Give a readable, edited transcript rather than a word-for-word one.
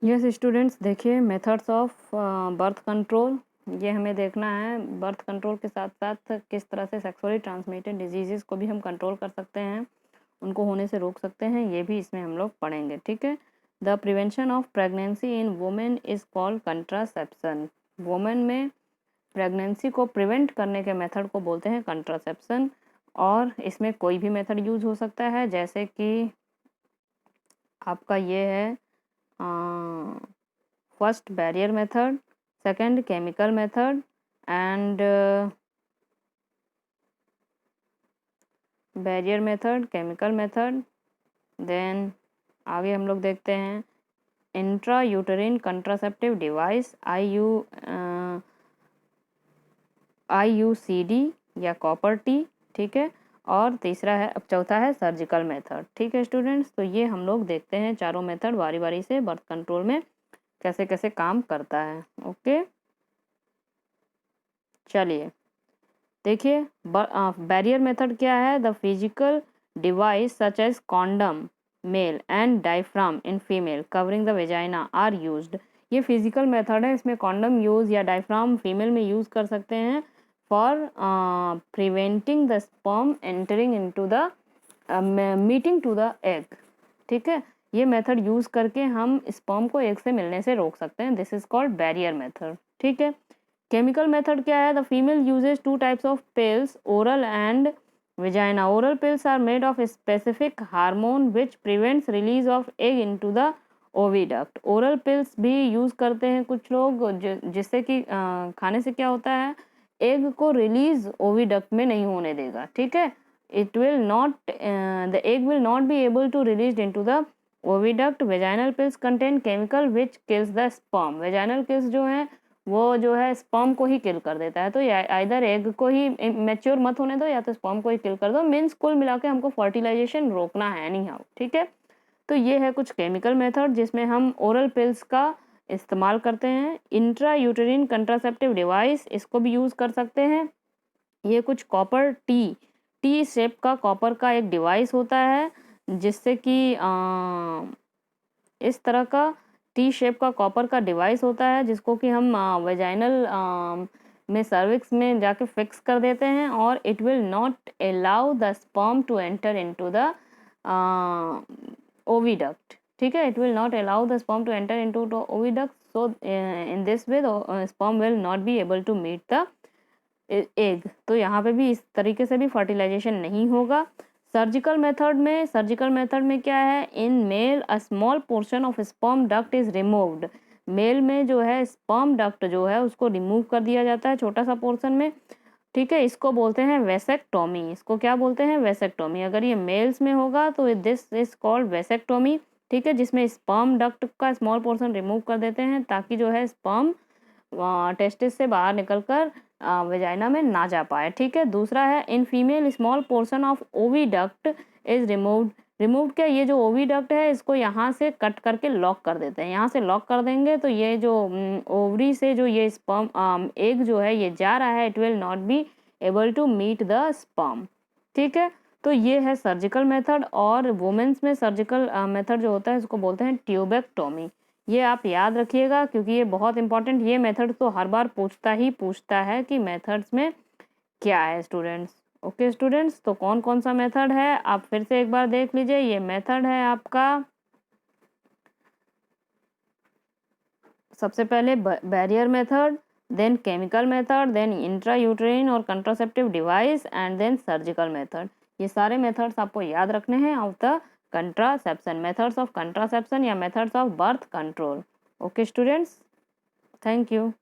Yes students, देखिए methods of birth control, ये हमें देखना है। बर्थ कंट्रोल के साथ साथ किस तरह से सेक्सुअली ट्रांसमिटेड डिजीज़ को भी हम कंट्रोल कर सकते हैं, उनको होने से रोक सकते हैं, ये भी इसमें हम लोग पढ़ेंगे। ठीक है। The prevention of pregnancy in women is called contraception. Women में प्रेगनेंसी को प्रिवेंट करने के मेथड को बोलते हैं कंट्रासेप्शन। और इसमें कोई भी मेथड यूज हो सकता है, जैसे कि आपका ये है first barrier method, second chemical method and barrier method, chemical method. Then आगे हम लोग देखते हैं intra uterine contraceptive device, IUCD या कॉपर टी। ठीक है। और तीसरा है, अब चौथा है सर्जिकल मेथड। ठीक है स्टूडेंट्स, तो ये हम लोग देखते हैं चारों मेथड बारी बारी से बर्थ कंट्रोल में कैसे कैसे काम करता है। ओके, चलिए देखिए बैरियर मेथड क्या है। The physical device such as condom male and diaphragm in female covering the vagina are used. ये फिजिकल मेथड है, इसमें कॉन्डम यूज़ या डायफ्राम फीमेल में यूज़ कर सकते हैं for preventing the sperm entering into the meeting to the egg. ठीक है, ये मेथड यूज़ करके हम स्पर्म को एग से मिलने से रोक सकते हैं। This is called barrier method. ठीक है। केमिकल मेथड क्या है। The female uses two types of pills, oral and vagina. Oral pills are made of a specific hormone which prevents release of egg into the oviduct. Oral pills भी use करते हैं कुछ लोग, जिससे कि खाने से क्या होता है, एग को रिलीज ओविडक्ट में नहीं होने देगा। ठीक है, it will not the egg will not be able to released into the oviduct. Vaginal pills contain chemical which kills the sperm. vaginal kills जो है वो जो है स्पर्म को ही किल कर देता है। तो आइदर एग को ही मैच्योर मत होने दो या तो स्पर्म को ही किल कर दो। मीन्स कुल मिला के हमको फर्टिलाइजेशन रोकना है एनी हाउ। ठीक है, तो ये है कुछ केमिकल मेथड जिसमें हम ओरल पिल्स का इस्तेमाल करते हैं। इंट्रा यूटेरिन कंट्रासेप्टिव डिवाइस, इसको भी यूज़ कर सकते हैं। ये कुछ कॉपर टी शेप का कॉपर का एक डिवाइस होता है, जिससे कि इस तरह का टी शेप का कॉपर का डिवाइस होता है, जिसको कि हम वेजाइनल में सर्विक्स में जाके फिक्स कर देते हैं और it will not allow the sperm to enter into the oviduct. ठीक है, it will not allow the sperm to enter into the oviduct. So in this way the sperm will not be able to meet the egg. तो यहाँ पे भी इस तरीके से भी फर्टिलाइजेशन नहीं होगा। सर्जिकल मेथड में क्या है, in male a small portion of sperm duct is removed. Male में जो है स्पर्म डक्ट जो है उसको रिमूव कर दिया जाता है छोटा सा पोर्शन में। ठीक है, इसको बोलते हैं वेसेक्टोमी। इसको क्या बोलते हैं, वेसेक्टोमी। अगर ये मेल्स में होगा तो दिस इज कॉल्ड वेसेक्टोमी। ठीक है, जिसमें स्पर्म डक्ट का स्मॉल पोर्शन रिमूव कर देते हैं ताकि जो है स्पर्म टेस्टिस से बाहर निकलकर वेजाइना में ना जा पाए। ठीक है, दूसरा है in female small portion of oviduct is removed क्या, ये जो ओविडक्ट है इसको यहाँ से कट करके लॉक कर देते हैं। यहाँ से लॉक कर देंगे तो ये जो ओवरी से जो ये स्पर्म एग जो है ये जा रहा है, it will not be able to meet the sperm. ठीक है, तो ये है सर्जिकल मेथड। और वुमेन्स में सर्जिकल मेथड जो होता है इसको बोलते हैं ट्यूबेक्टोमी। ये आप याद रखिएगा क्योंकि ये बहुत इंपॉर्टेंट, ये मेथड तो हर बार पूछता है कि मेथड्स में क्या है स्टूडेंट्स। ओके स्टूडेंट्स, तो कौन कौन सा मेथड है आप फिर से एक बार देख लीजिए। ये मेथड है आपका, सबसे पहले barrier method, then chemical method, then intrauterine और contraceptive device and then surgical method. ये सारे मेथड्स आपको याद रखने हैं of the contraception, methods of contraception या methods of birth control. Okay students, thank you.